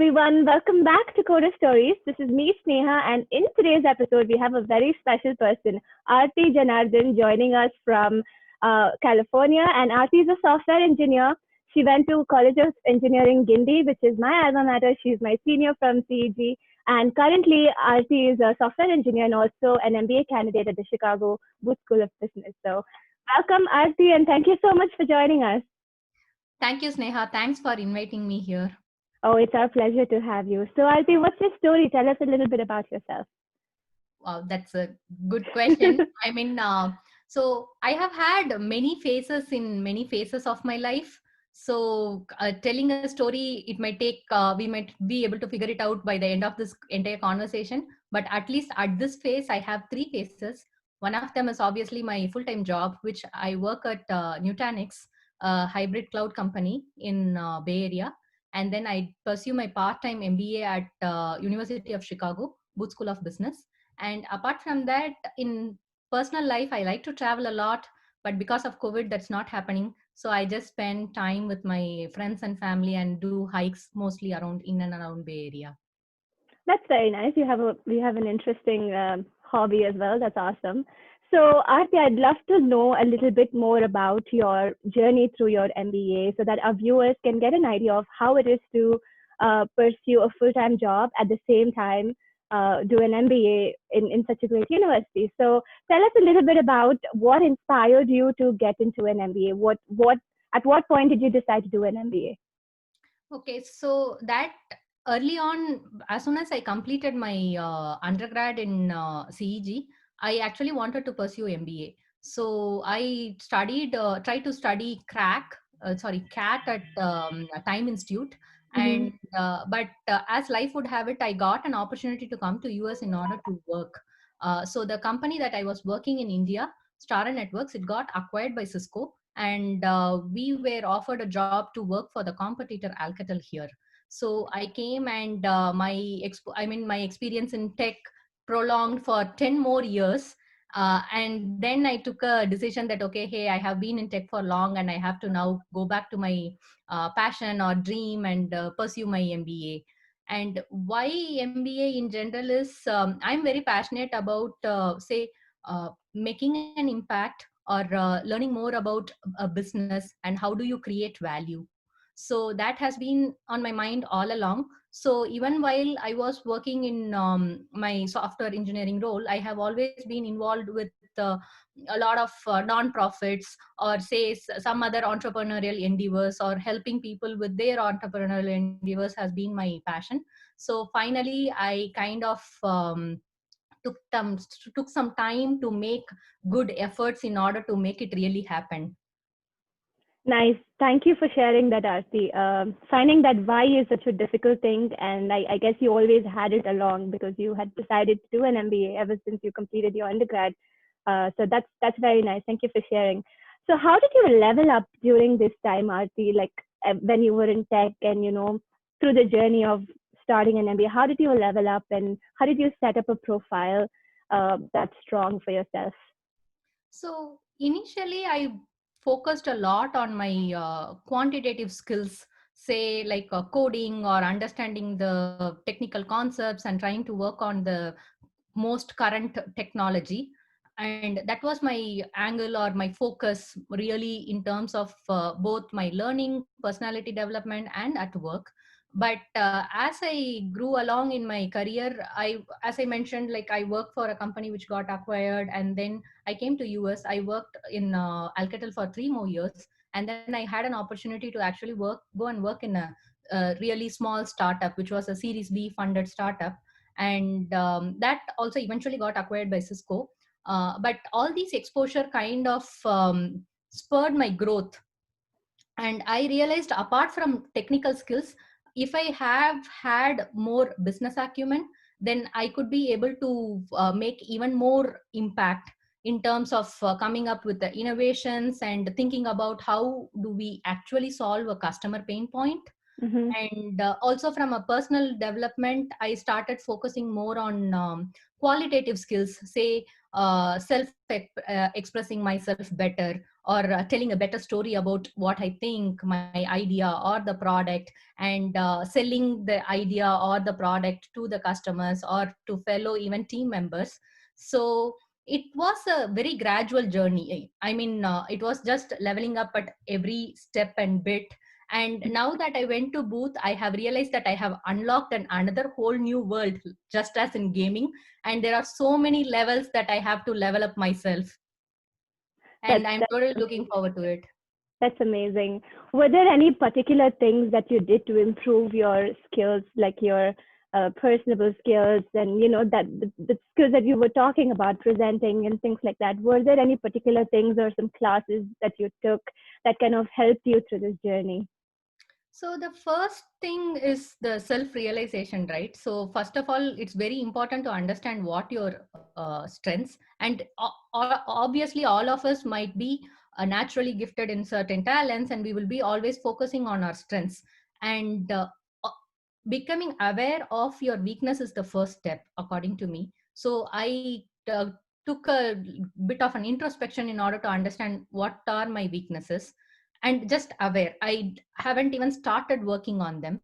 everyone. Welcome back to Coda Stories. This is me, Sneha, and in today's episode, we have a very special person, Aarti Janardhan, joining us from California. And Aarti is a software engineer. She went to College of Engineering Gindi, which is my alma mater. She's my senior from CEG. And currently, Aarti is a software engineer and also an MBA candidate at the Chicago Booth School of Business. So, welcome, Aarti, and thank you so much for joining us. Thank you, Sneha. Thanks for inviting me here. Oh, it's our pleasure to have you. So, Aarti, what's your story? Tell us a little bit about yourself. Wow, that's a good question. So I have had many phases of my life. So telling a story, it might take, we might be able to figure it out by the end of this entire conversation. But at least at this phase, I have three phases. One of them is obviously my full-time job, which I work at Nutanix, a hybrid cloud company in Bay Area. And then I pursue my part-time MBA at University of Chicago, Booth School of Business. And apart from that, in personal life, I like to travel a lot, but because of COVID, that's not happening. So I just spend time with my friends and family and do hikes mostly around in and around Bay Area. That's very nice. You have an interesting hobby as well. That's awesome. So, Aarti, I'd love to know a little bit more about your journey through your MBA, so that our viewers can get an idea of how it is to pursue a full-time job at the same time do an MBA in such a great university. So, tell us a little bit about what inspired you to get into an MBA. What at what point did you decide to do an MBA? Okay, so that early on, as soon as I completed my undergrad in CEG, I actually wanted to pursue MBA. So I tried to study CAT at Time Institute. Mm-hmm. And but as life would have it, I got an opportunity to come to US in order to work. So the company that I was working in India, Star Networks, it got acquired by Cisco, and we were offered a job to work for the competitor Alcatel here. So I came, and my experience in tech prolonged for 10 more years. And then I took a decision that, okay, hey, I have been in tech for long, and I have to now go back to my passion or dream and pursue my MBA. And why MBA in general is, I'm very passionate about, making an impact, or learning more about a business and how do you create value. So that has been on my mind all along. So even while I was working in my software engineering role, I have always been involved with a lot of non-profits, or say some other entrepreneurial endeavors, or helping people with their entrepreneurial endeavors has been my passion. So finally I kind of took some took some time to make good efforts in order to make it really happen. Nice. Thank you for sharing that, Aarti. Finding that why is such a difficult thing, and I guess you always had it along because you had decided to do an MBA ever since you completed your undergrad. So that's very nice. Thank you for sharing. So, how did you level up during this time, Aarti? Like when you were in tech, and through the journey of starting an MBA, how did you level up, and how did you set up a profile that's strong for yourself? So initially, I focused a lot on my quantitative skills, say like coding or understanding the technical concepts and trying to work on the most current technology. And that was my angle or my focus really in terms of both my learning, personality development, and at work. But as I grew along in my career, as I mentioned, like I worked for a company which got acquired, and then I came to US. I worked in Alcatel for 3 more years, and then I had an opportunity to actually go and work in a really small startup, which was a Series B funded startup, and that also eventually got acquired by Cisco. But all these exposure kind of spurred my growth, and I realized apart from technical skills, if I have had more business acumen, then I could be able to make even more impact in terms of coming up with the innovations and thinking about how do we actually solve a customer pain point. Mm-hmm. And also from a personal development, I started focusing more on qualitative skills, say self expressing myself better, or telling a better story about what I think, my idea or the product, and selling the idea or the product to the customers or to fellow even team members. So it was a very gradual journey. I mean, it was just leveling up at every step and bit. And now that I went to booth, I have realized that I have unlocked another whole new world, just as in gaming. And there are so many levels that I have to level up myself. And I'm That's totally looking amazing. forward to it. That's amazing. Were there any particular things that you did to improve your skills, like your personable skills, and that the skills that you were talking about, presenting and things like that? Were there any particular things or some classes that you took that kind of helped you through this journey? So the first thing is the self realization, right? So first of all, it's very important to understand what your strengths, and obviously all of us might be naturally gifted in certain talents, and we will be always focusing on our strengths. And uh, becoming aware of your weakness is the first step, according to me. So I took a bit of an introspection in order to understand what are my weaknesses, and just aware. I haven't even started working on them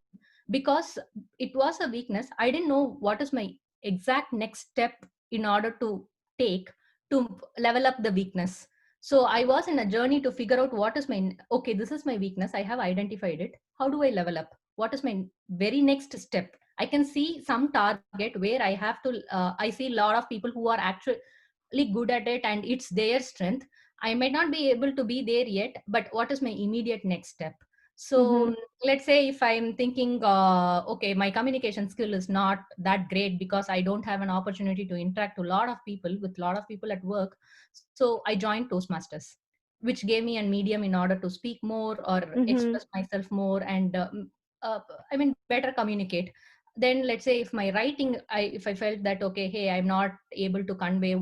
because it was a weakness. I didn't know what is my exact next step in order to take to level up the weakness. So I was in a journey to figure out what is my, okay, this is my weakness, I have identified it. How do I level up? What is my very next step? I can see some target where I have to I see a lot of people who are actually good at it and it's their strength. I might not be able to be there yet, but what is my immediate next step? So Mm-hmm. let's say if I'm thinking, okay, my communication skill is not that great because I don't have an opportunity to interact with a lot of people, at work. So I joined Toastmasters, which gave me a medium in order to speak more or Mm-hmm. express myself more, and uh, I mean, better communicate. Then let's say if my writing, if I felt that, okay, hey, I'm not able to convey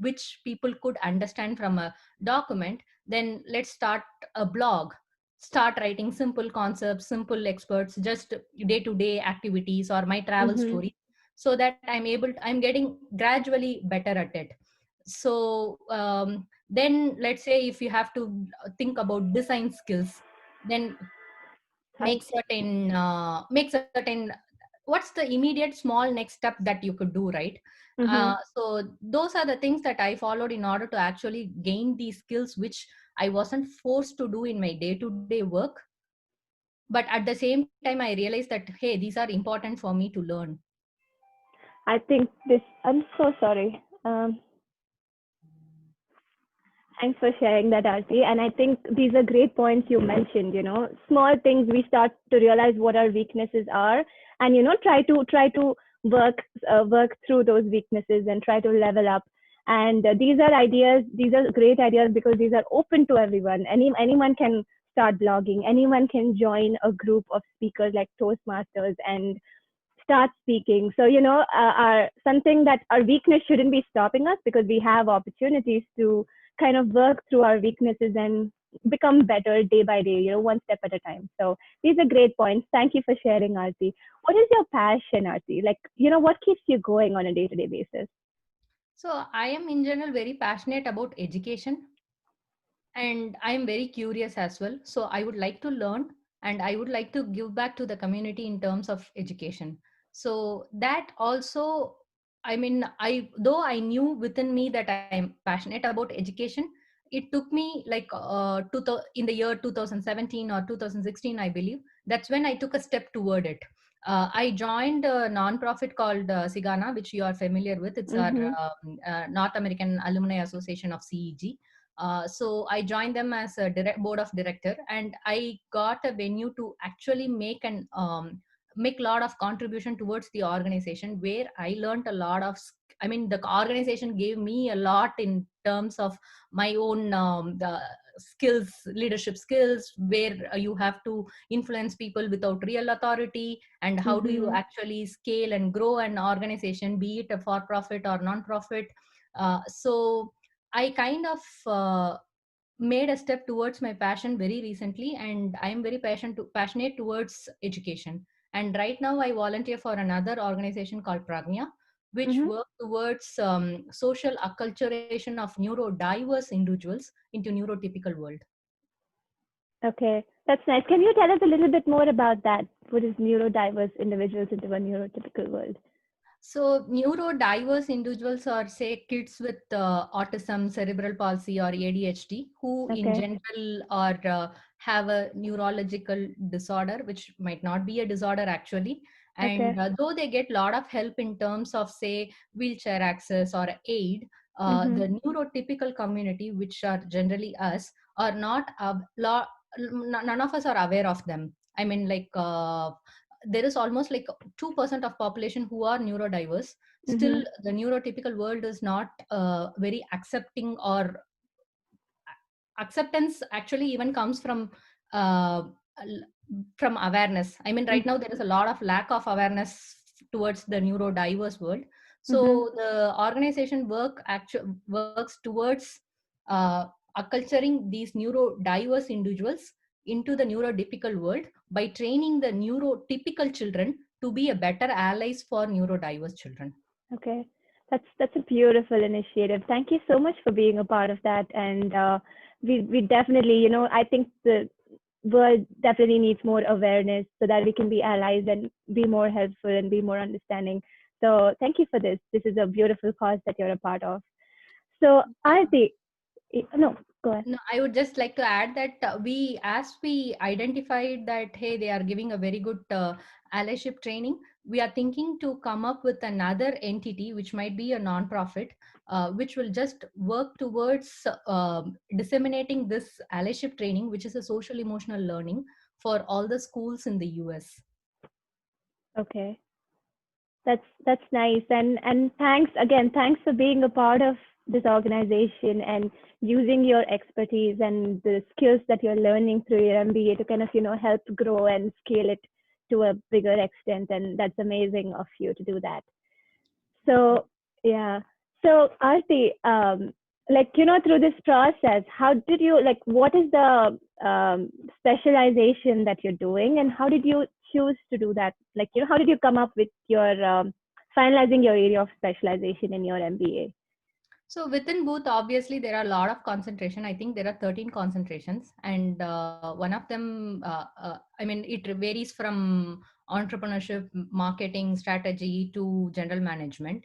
which people could understand from a document, then let's start a blog, start writing simple concepts, simple experts, just day to day activities or my travel Mm-hmm. story, so that I'm getting gradually better at it. So then let's say if you have to think about design skills, then Hi. make certain, what's the immediate small next step that you could do, right? Mm-hmm. So those are the things that I followed in order to actually gain these skills, which I wasn't forced to do in my day to day work. But at the same time, I realized that, hey, these are important for me to learn. I think this. I'm so sorry. Thanks for sharing that, Arti. And I think these are great points you mentioned. Small things we start to realize what our weaknesses are, and try to work work through those weaknesses and try to level up. And these are ideas. These are great ideas because these are open to everyone. Anyone can start blogging. Anyone can join a group of speakers like Toastmasters and start speaking. So, our something that our weakness shouldn't be stopping us because we have opportunities to kind of work through our weaknesses and become better day by day, one step at a time. So these are great points. Thank you for sharing, Arti. What is your passion, Arti? Like, what keeps you going on a day-to-day basis? So I am in general very passionate about education, and I am very curious as well. So I would like to learn, and I would like to give back to the community in terms of education. So that also, I mean, I though I knew within me that I'm passionate about education, it took me like in the year 2017 or 2016, I believe. That's when I took a step toward it. I joined a non-profit called Sigana, which you are familiar with. It's our Mm-hmm. North American Alumni Association of CEG. So I joined them as a board of director, and I got a venue to actually make a lot of contribution towards the organization, where I learned a lot of. I mean, the organization gave me a lot in terms of my own the skills, leadership skills, where you have to influence people without real authority, and how do you Mm-hmm. actually scale and grow an organization, be it a for profit or non profit. So I kind of made a step towards my passion very recently, and I am very passionate towards education. And right now I volunteer for another organization called Pragnya, which Mm-hmm. work towards social acculturation of neurodiverse individuals into neurotypical world. Okay, that's nice. Can you tell us a little bit more about that? What is neurodiverse individuals into a neurotypical world? So, neurodiverse individuals are, say, kids with autism, cerebral palsy, or ADHD, who in Okay. general are have a neurological disorder, which might not be a disorder actually. Okay. And though they get a lot of help in terms of, say, wheelchair access or aid, Mm-hmm. the neurotypical community, which are generally us, are not none of us are aware of them. I mean, like. There is almost like 2% of population who are neurodiverse. Mm-hmm. Still the neurotypical world is not very accepting, or acceptance actually even comes uh, from awareness. I mean, right now there is a lot of lack of awareness towards the neurodiverse world. Mm-hmm. So the organization works towards uh, acculturing these neurodiverse individuals into the neurotypical world by training the neurotypical children to be a better allies for neurodiverse children. Okay, that's a beautiful initiative. Thank you so much for being a part of that. And we definitely, I think the world definitely needs more awareness so that we can be allies and be more helpful and be more understanding. So thank you for this. This is a beautiful cause that you're a part of. So Aarti, no, go ahead. No, I would just like to add that as we identified that, hey, they are giving a very good allyship training, we are thinking to come up with another entity, which might be a non-profit, which will just work towards disseminating this allyship training, which is a social emotional learning for all the schools in the US. Okay. That's nice. And thanks again. Thanks for being a part of this organization and using your expertise and the skills that you're learning through your MBA to kind of, help grow and scale it to a bigger extent. And that's amazing of you to do that. So yeah. So Aarti, like, through this process, how did you, like, what is the specialization that you're doing, and how did you choose to do that? Like, how did you come up with your finalizing your area of specialization in your MBA? So within Booth, obviously there are a lot of concentration. I think there are 13 concentrations, and one of them, I mean, it varies from entrepreneurship, marketing, strategy to general management.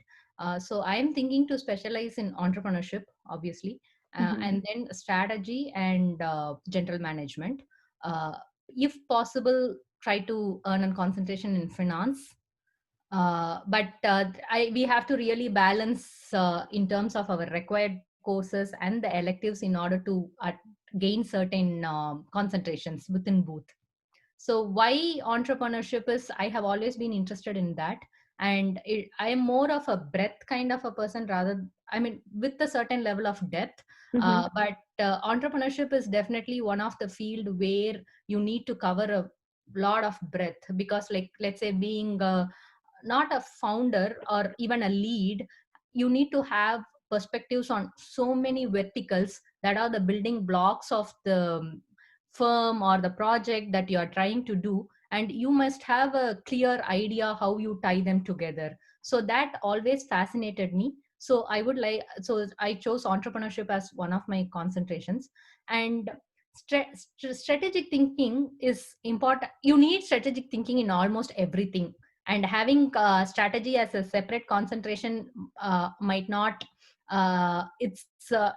So I am thinking to specialize in entrepreneurship, obviously, Mm-hmm. and then strategy and general management. Uh, if possible, try to earn a concentration in finance, but we have to really balance in terms of our required courses and the electives in order to gain certain concentrations within Booth. So why entrepreneurship is, I have always been interested in that, and I am more of a breadth kind of a person, rather, I mean, with a certain level of depth. Mm-hmm. But entrepreneurship is definitely one of the field where you need to cover a lot of breadth, because, like, let's say, being not a founder or even a lead, you need to have perspectives on so many verticals that are the building blocks of the firm or the project that you are trying to do, and you must have a clear idea how you tie them together. So that always fascinated me. So I chose entrepreneurship as one of my concentrations. And strategic thinking is important. You need strategic thinking in almost everything, and having strategy as a separate concentration might not it's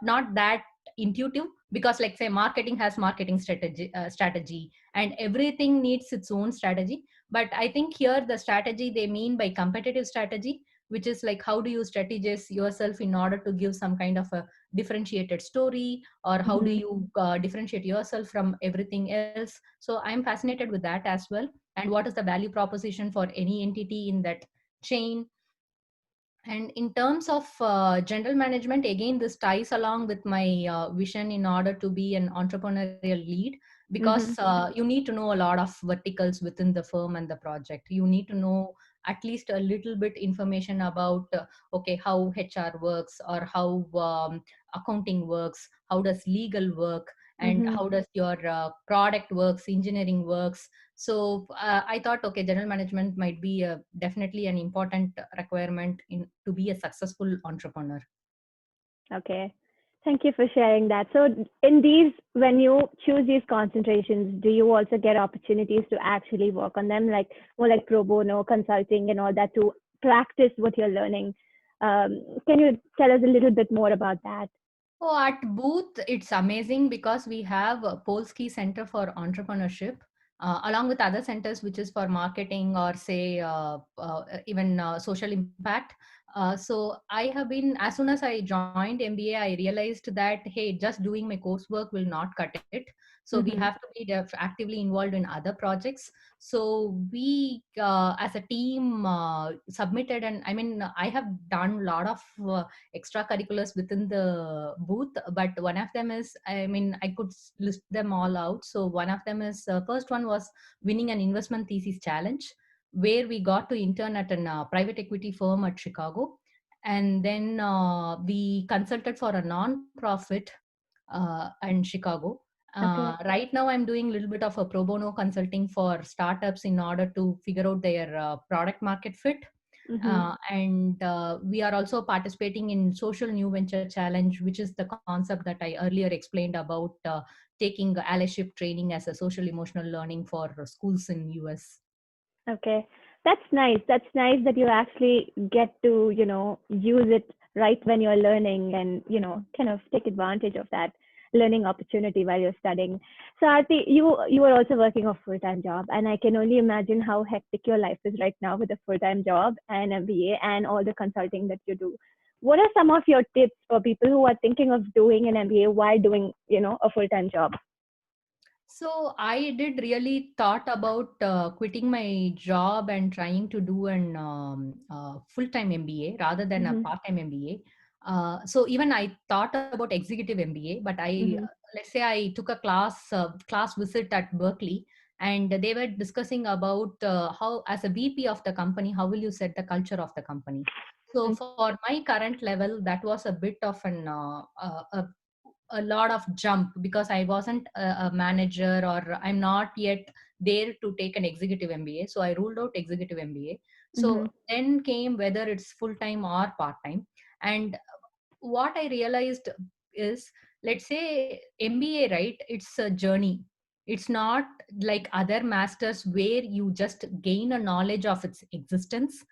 not that intuitive, because, like, say, marketing has marketing strategy, and everything needs its own strategy. But I think here the strategy they mean by competitive strategy, which is like how do you strategize yourself in order to give some kind of a differentiated story, or how do Mm-hmm. you differentiate yourself from everything else. So I'm fascinated with that as well, and what is the value proposition for any entity in that chain. And in terms of general management, again, this ties along with my vision in order to be an entrepreneurial lead, because Mm-hmm. you need to know a lot of verticals within the firm and the project. You need to know at least a little bit information about, okay, how HR works, or how accounting works, how does legal work, and Mm-hmm. how does your product works, engineering works. So I thought, okay, general management might be definitely an important requirement in to be a successful entrepreneur. Okay. Thank you for sharing that. So, in these, when you choose these concentrations, do you also get opportunities to actually work on them, like more like pro bono consulting and all that, to practice what you're learning? Can you tell us a little bit more about that? Oh, at Booth, it's amazing because we have a Polsky Center for Entrepreneurship, along with other centers, which is for marketing or say even social impact. So I have been, as soon as I joined MBA, I realized that, hey, just doing my coursework will not cut it. So we have Mm-hmm. to be actively involved in other projects. So we, as a team, submitted, and I mean, I have done a lot of extracurriculars within the booth, but one of them is, I mean, I could list them all out. So one of them is, first one was winning an investment thesis challenge, where we got to intern at a private equity firm at Chicago. And then we consulted for a non-profit in Chicago. Okay. Right now, I'm doing a little bit of a pro bono consulting for startups in order to figure out their product market fit. Mm-hmm. And we are also participating in Social New Venture Challenge, which is the concept that I earlier explained about taking allyship training as a social emotional learning for schools in US. Okay. That's nice. That's nice that you actually get to, use it right when you're learning and, kind of take advantage of that learning opportunity while you're studying. So Aarti, you are also working a full-time job, and I can only imagine how hectic your life is right now with a full-time job and MBA and all the consulting that you do. What are some of your tips for people who are thinking of doing an MBA while doing, a full-time job? So I did really thought about quitting my job and trying to do an full-time MBA rather than a Mm-hmm. part-time MBA. So even I thought about executive MBA, but Mm-hmm. let's say I took a class visit at Berkeley, and they were discussing about how, as a VP of the company, how will you set the culture of the company. So for my current level, that was a bit of a lot of jump, because I wasn't a manager, or I'm not yet there to take an executive MBA. So I ruled out executive MBA. So Mm-hmm. then came whether it's full time or part time. And what I realized is, let's say MBA, right? It's a journey. It's not like other masters where you just gain a knowledge of its existence.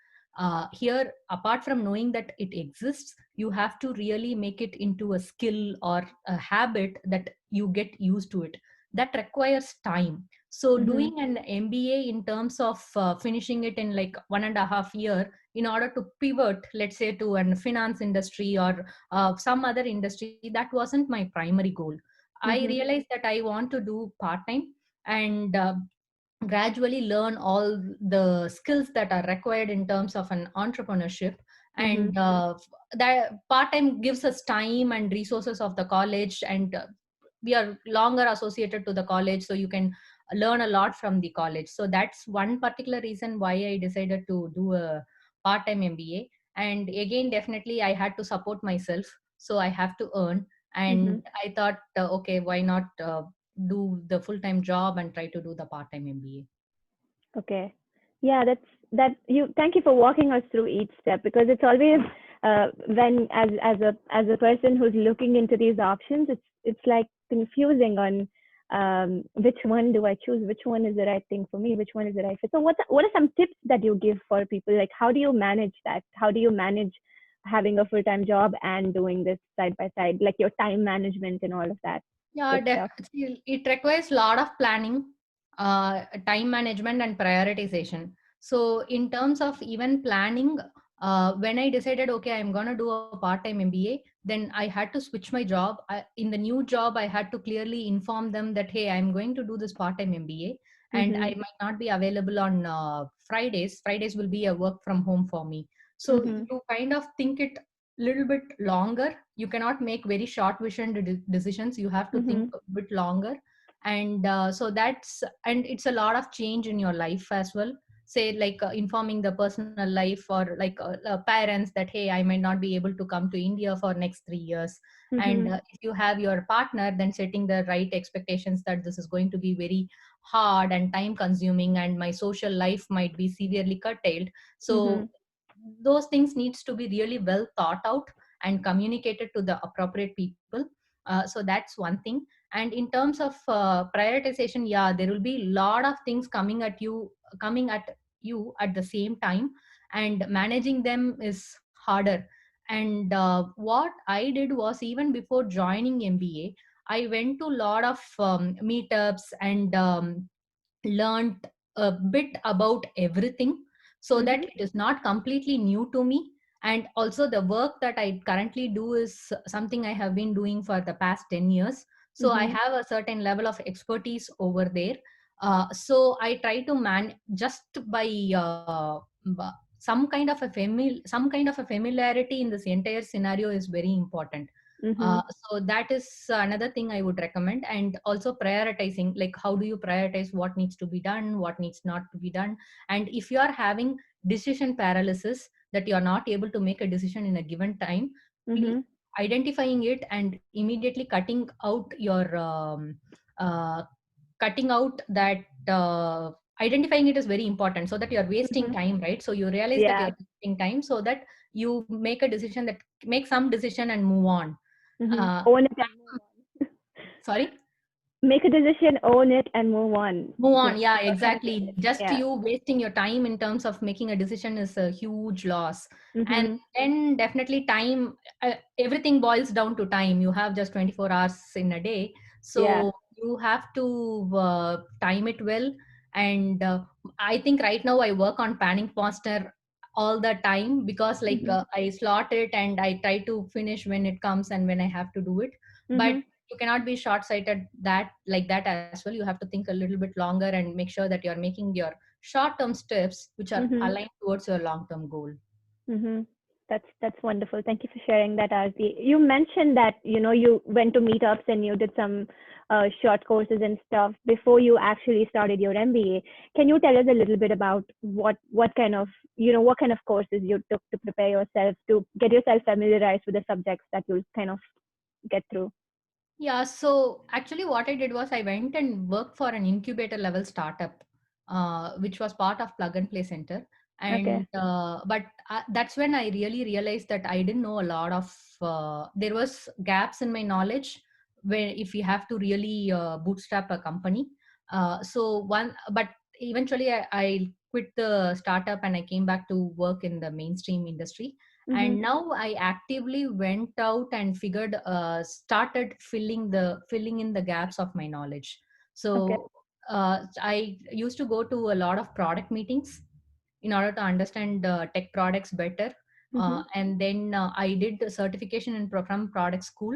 Here, apart from knowing that it exists, you have to really make it into a skill or a habit that you get used to it. That requires time. So Mm-hmm. doing an MBA in terms of finishing it in like 1.5 year in order to pivot, let's say, to an finance industry or some other industry, that wasn't my primary goal. I Mm-hmm. realized that I want to do part time and gradually learn all the skills that are required in terms of an entrepreneurship. Mm-hmm. And that part time gives us time and resources of the college, and we are longer associated to the college, so you can learn a lot from the college. So that's one particular reason why I decided to do a part time MBA. And again, definitely I had to support myself, so I have to earn. Mm-hmm. And I thought, okay, why not do the full time job and try to do the part time MBA. Okay. Yeah, that you thank you for walking us through each step, because it's always when as a person who's looking into these options, it's like confusing on which one do I choose, which one is the right thing for me, which one is the right fit. So what are some tips that you give for people? Like, how do you manage that? How do you manage having a full-time job and doing this side by side, like your time management and all of that Yeah, good stuff? it requires a lot of planning, time management, and prioritization. So, in terms of even planning, when I decided, okay, I'm going to do a part time MBA, then I had to switch my job. In the new job, I had to clearly inform them that, hey, I'm going to do this part time MBA, and I Mm-hmm. might not be available on Fridays. Fridays will be a work from home for me. So, Mm-hmm. you kind of think it little bit longer. You cannot make very short vision decisions. You have to think Mm-hmm. a bit longer. And so that's, and it's a lot of change in your life as well. say like informing the personal life or like parents that hey, I might not be able to come to India for next 3 years. And Mm-hmm. if you have your partner, then setting the right expectations that this is going to be very hard and time consuming and my social life might be severely curtailed. Mm-hmm. So those things needs to be really well thought out and communicated to the appropriate people. So that's one thing. And in terms of prioritization, yeah, there will be a lot of things coming at you at the same time, and managing them is harder. And what I did was, even before joining MBA, I went to a lot of meetups and learned a bit about everything, so that Mm-hmm. it is not completely new to me. And also the work that I currently do is something I have been doing for the past 10 years, so I Mm-hmm. have a certain level of expertise over there. So I try to just by some kind of a familiarity in this entire scenario is very important. Mm-hmm. So that is another thing I would recommend. And also prioritizing, like how do you prioritize what needs to be done, what needs not to be done. And if you are having decision paralysis, that you are not able to make a decision in a given time, Mm-hmm. identifying it and immediately uh, cutting out that identifying it is very important, so that you're wasting Mm-hmm. time, right? So you realize that Yeah. you're wasting time, so that you make some decision and move on. Mm-hmm. uh, Own it and move on. Sorry. Make a decision, own it, and move on. Move on, Just yeah, finish exactly. it. Just Yeah. you wasting your time in terms of making a decision is a huge loss. And Mm-hmm. then definitely time, everything boils down to time. You have just 24 hours in a day, Yeah. so you have to time it well. And I think right now I work on Panning Foster all the time, because like Mm-hmm. I slot it and I try to finish when it comes and when I have to do it. But Mm-hmm. you cannot be short sighted that like that as well. You have to think a little bit longer and make sure that you're making your short term steps which are Mm-hmm. aligned towards your long term goal. Mm-hmm. That's wonderful. Thank you for sharing that, Arti. You mentioned that you went to meetups and you did some short courses and stuff before you actually started your MBA. Can you tell us a little bit about what kind of what kind of courses you took to prepare yourself to get yourself familiarized with the subjects that you'll kind of get through? Yeah, so actually, what I did was I went and worked for an incubator level startup, which was part of Plug and Play Center. Okay. And but that's when I really realized that I didn't know a lot of. There was gaps in my knowledge where if you have to really bootstrap a company. But eventually I quit the startup and I came back to work in the mainstream industry. Mm-hmm. And now I actively went out and figured started filling in the gaps of my knowledge. Okay. So I used to go to a lot of product meetings in order to understand tech products better. Mm-hmm. And then I did the certification from product school.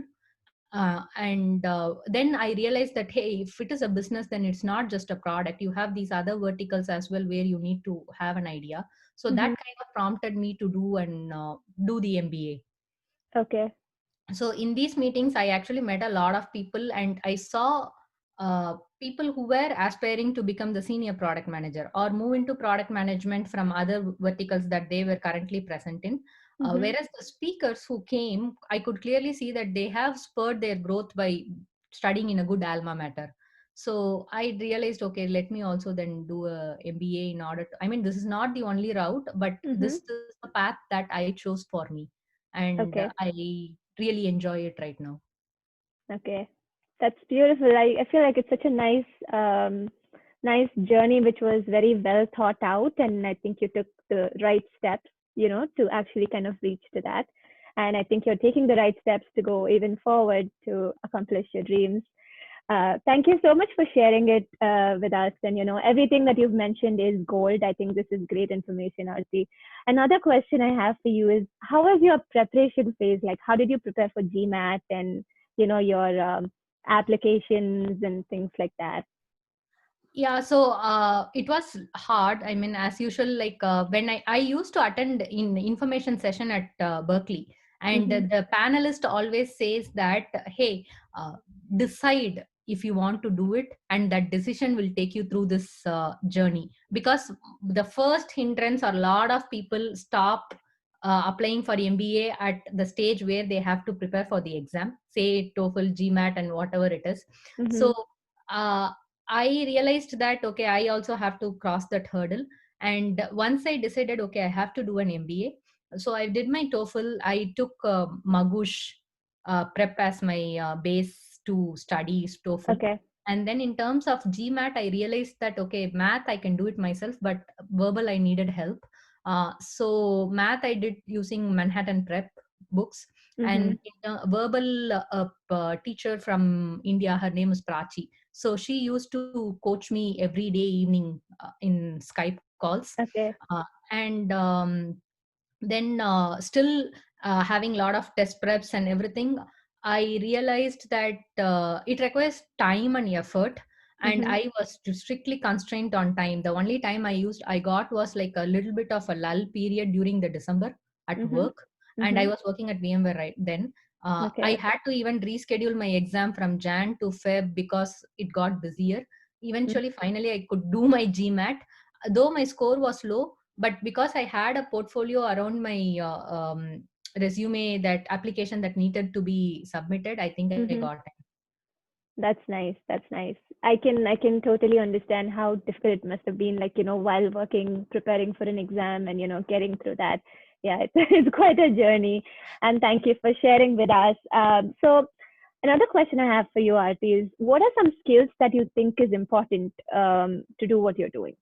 And then I realized that hey, if it is a business, then it's not just a product. You have these other verticals as well where you need to have an idea. So that Mm-hmm. kind of prompted me to do the MBA. Okay. So in these meetings I actually met a lot of people, and I saw people who were aspiring to become the senior product manager or move into product management from other verticals that they were currently present in. Mm-hmm. Whereas the speakers who came, I could clearly see that they have spurred their growth by studying in a good alma mater. So I realized, okay, let me also then do a MBA in order to, I mean, this is not the only route, but Mm-hmm. this is the path that I chose for me. And Okay. I really enjoy it right now. Okay. That's beautiful. I feel like it's such a nice journey which was very well thought out, and I think you took the right steps, to actually kind of reach to that. And I think you're taking the right steps to go even forward to accomplish your dreams. Thank you so much for sharing it with us. And everything that you've mentioned is gold. I think this is great information, Arti. Another question I have for you is, how was your preparation phase? Like, how did you prepare for GMAT and your applications and things like that? Yeah, so it was hard. I mean, as usual, like when I used to attend in information session at Berkeley, and Mm-hmm. the panelist always says that, hey, uh, decide. if you want to do it, and that decision will take you through this journey. Because the first hindrance, or a lot of people stop applying for MBA at the stage where they have to prepare for the exam, say TOEFL, GMAT, and whatever it is. Mm-hmm. So uh, I realized that okay, I also have to cross that hurdle. And once I decided okay, I have to do an MBA, so I did my TOEFL. I took Magoosh prep as my base to study TOEFL. Okay. And then in terms of GMAT, I realized that okay, math I can do it myself, but verbal I needed help. So math I did using Manhattan Prep books, Mm-hmm. and verbal teacher from India, her name is Prachi. So she used to coach me every day evening in Skype calls, Okay. and then still having a lot of test preps and everything, I realized that it requires time and effort, and Mm-hmm. I was strictly constrained on time. The only time I got was like a little bit of a lull period during the December at Mm-hmm. work, and I Mm-hmm. was working at VMware right then. I Okay. had to even reschedule my exam from Jan to Feb because it got busier. Eventually, finally, I could do my GMAT, though my score was low, but because I had a portfolio around my resume, that application that needed to be submitted, I think I Mm-hmm. got it. That's nice. That's nice. I can totally understand how difficult it must have been, like, while working, preparing for an exam and, getting through that. Yeah, it's, it's quite a journey. And thank you for sharing with us. So another question I have for you, Aarti, is what are some skills that you think is important to do what you're doing?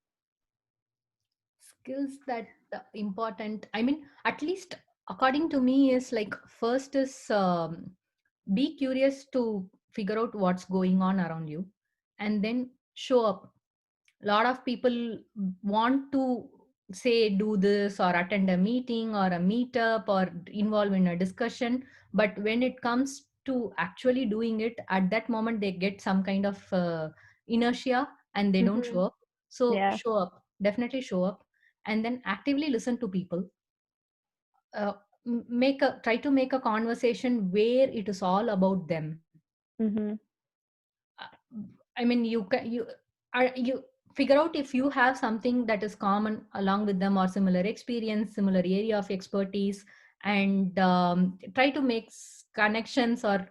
Skills that important, I mean, at least according to me, is like, first is be curious to figure out what's going on around you, and then show up. A lot of people want to say do this or attend a meeting or a meetup or involve in a discussion, but when it comes to actually doing it, at that moment they get some kind of inertia and they don't Mm-hmm. show up. So Yeah. show up, definitely show up, and then actively listen to people. uh, make a try to make a conversation where it is all about them. Mm-hmm. I mean, you figure out if you have something that is common along with them, or similar experience, similar area of expertise, and try to make connections, or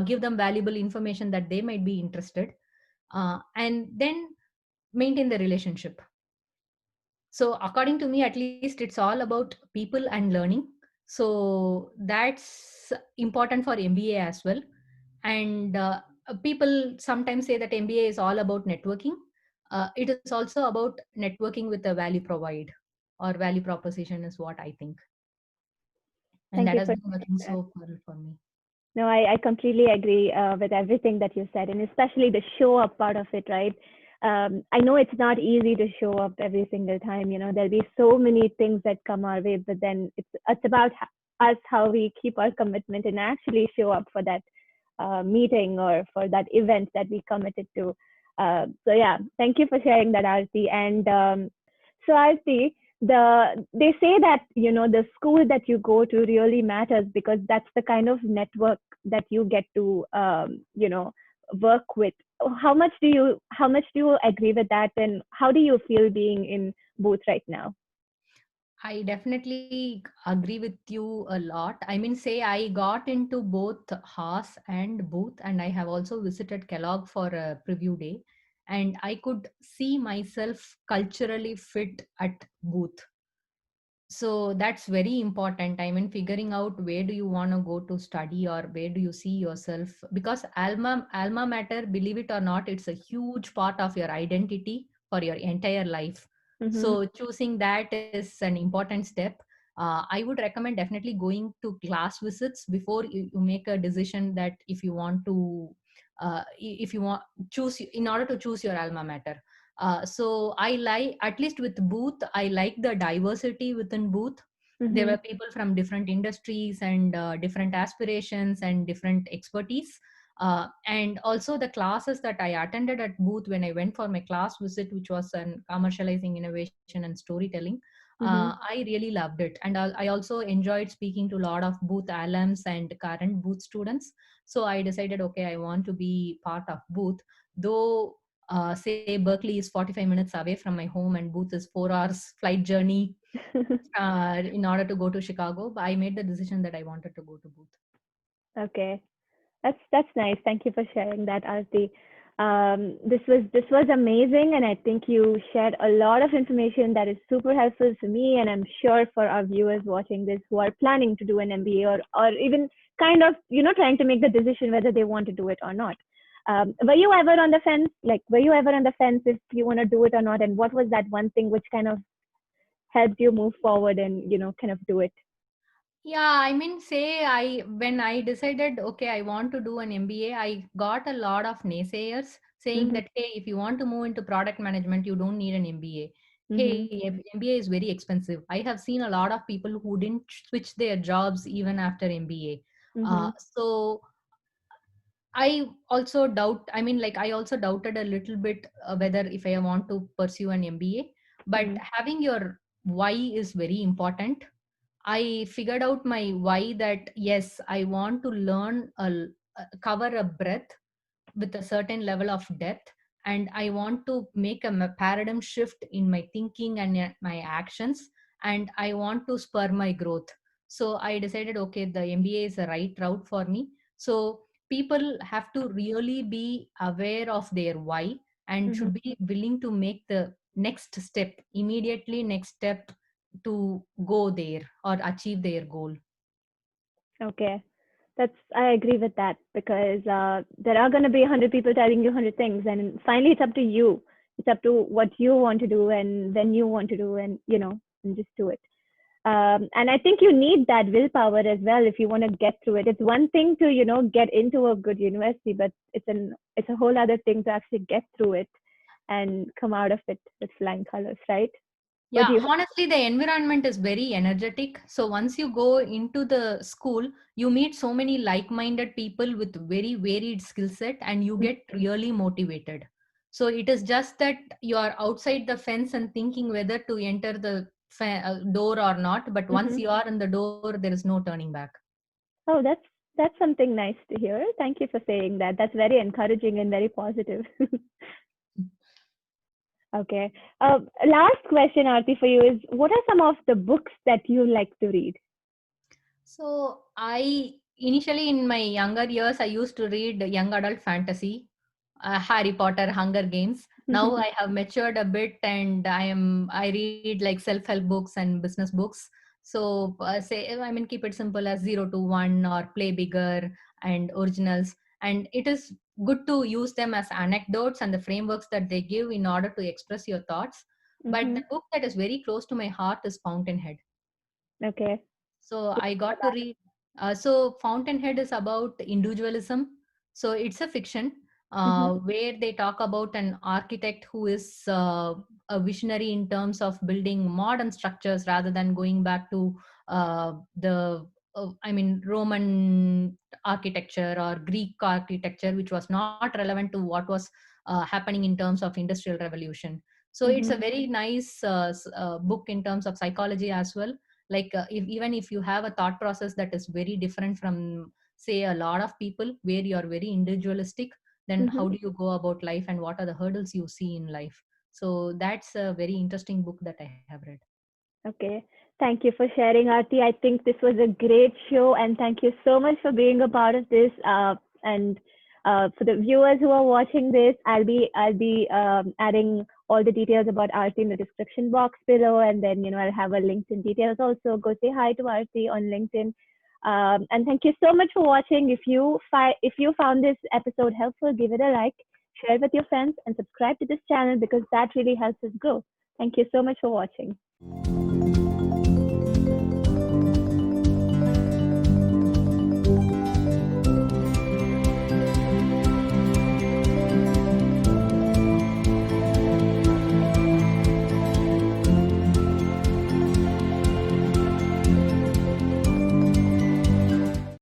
give them valuable information that they might be interested, and then maintain the relationship. So according to me, at least, it's all about people and learning. So that's important for MBA as well. And people sometimes say that MBA is all about networking. It is also about networking with a value provide, or value proposition, is what I think. And Thank that you has for been working sharing that. so well for me. No, I completely agree with everything that you said, and especially the show up part of it, right? I know it's not easy to show up every single time. There'll be so many things that come our way, but then it's about us, how we keep our commitment and actually show up for that meeting or for that event that we committed to. So yeah, thank you for sharing that, Arti. And so Arti, they say that the school that you go to really matters because that's the kind of network that you get to work with. How much do you agree with that, and how do you feel being in Booth right now? I definitely agree with you a lot. I mean, say I got into both Haas and Booth, and I have also visited Kellogg for a preview day, and I could see myself culturally fit at Booth. So that's very important. I mean, figuring out where do you want to go to study, or where do you see yourself, because alma mater, believe it or not, it's a huge part of your identity for your entire life. Mm-hmm. So choosing that is an important step. I would recommend definitely going to class visits before you make a decision, that if you want to if you want choose in order to choose your alma mater. So I like, at least with Booth, I like the diversity within Booth. There Mm-hmm. were people from different industries and different aspirations and different expertise. And also the classes that I attended at Booth when I went for my class visit, which was on commercializing innovation and storytelling. I really loved it. And I also enjoyed speaking to a lot of Booth alums and current Booth students. So I decided, okay, I want to be part of Booth. Though, say, Berkeley is 45 minutes away from my home and Booth is 4 hours flight journey in order to go to Chicago. But I made the decision that I wanted to go to Booth. Okay. That's nice. Thank you for sharing that, Arti. This was amazing, and I think you shared a lot of information that is super helpful for me, and I'm sure for our viewers watching this who are planning to do an MBA, or even kind of trying to make the decision whether they want to do it or not. Were you ever on the fence? Like, were you ever on the fence if you want to do it or not? And what was that one thing which kind of helped you move forward and kind of do it? Yeah, I mean, say I when I decided, okay, I want to do an MBA, I got a lot of naysayers saying Mhm. that, hey, if you want to move into product management, you don't need an MBA. Mhm. Hey, MBA is very expensive. I have seen a lot of people who didn't switch their jobs even after MBA. Mhm. So I also doubt, I mean, like, I also doubted a little bit whether if I want to pursue an MBA, but Mhm. having your why is very important. I figured out my why, that yes, I want to learn cover a breadth with a certain level of depth, and I want to make a paradigm shift in my thinking and my actions, and I want to spur my growth. So I decided, okay, the MBA is the right route for me. So people have to really be aware of their why and Mhm. should be willing to make the next step, immediately next step, to go there or achieve their goal. Okay. I agree with that because there are going to be 100 people telling you 100 things, and finally it's up to you. It's up to what you want to do and when you want to do, and and just do it. And I think you need that willpower as well if you want to get through it. It's one thing to get into a good university, but it's a whole other thing to actually get through it and come out of it with flying colors, right? What do Yeah, you? honestly, the environment is very energetic. So once you go into the school, you meet so many like-minded people with very varied skill set, and you get really motivated. So it is just that you are outside the fence and thinking whether to enter the door or not. But once Mm-hmm. you are in the door, there is no turning back. Oh, that's something nice to hear. Thank you for saying that. That's very encouraging and very positive. Okay. Last question, Aarti, for you is: what are some of the books that you like to read? So I initially in my younger years I used to read young adult fantasy, Harry Potter, Hunger Games. Now I have matured a bit, and I read like self-help books and business books. So say, I mean, keep it simple as 0 to 1 or Play Bigger and originals. And it is good to use them as anecdotes and the frameworks that they give in order to express your thoughts. But Mm-hmm. the book that is very close to my heart is Fountainhead. Okay. So I got to read. So Fountainhead is about individualism. So it's a fiction Mm-hmm. where they talk about an architect who is a visionary in terms of building modern structures rather than going back to I mean, Roman architecture or Greek architecture, which was not relevant to what was happening in terms of industrial revolution. So it's Mm-hmm. a very nice book in terms of psychology as well. Like if even if you have a thought process that is very different from, say, a lot of people, where you are very individualistic, then Mm-hmm. how do you go about life and what are the hurdles you see in life? So that's a very interesting book that I have read. Okay. Thank you for sharing, Aarti. I think this was a great show, and thank you so much for being a part of this. And for the viewers who are watching this, I'll be adding all the details about Aarti in the description box below, and then I'll have a LinkedIn details also. Go say hi to Aarti on LinkedIn. And thank you so much for watching. If you found this episode helpful, give it a like, share it with your friends, and subscribe to this channel because that really helps us grow. Thank you so much for watching.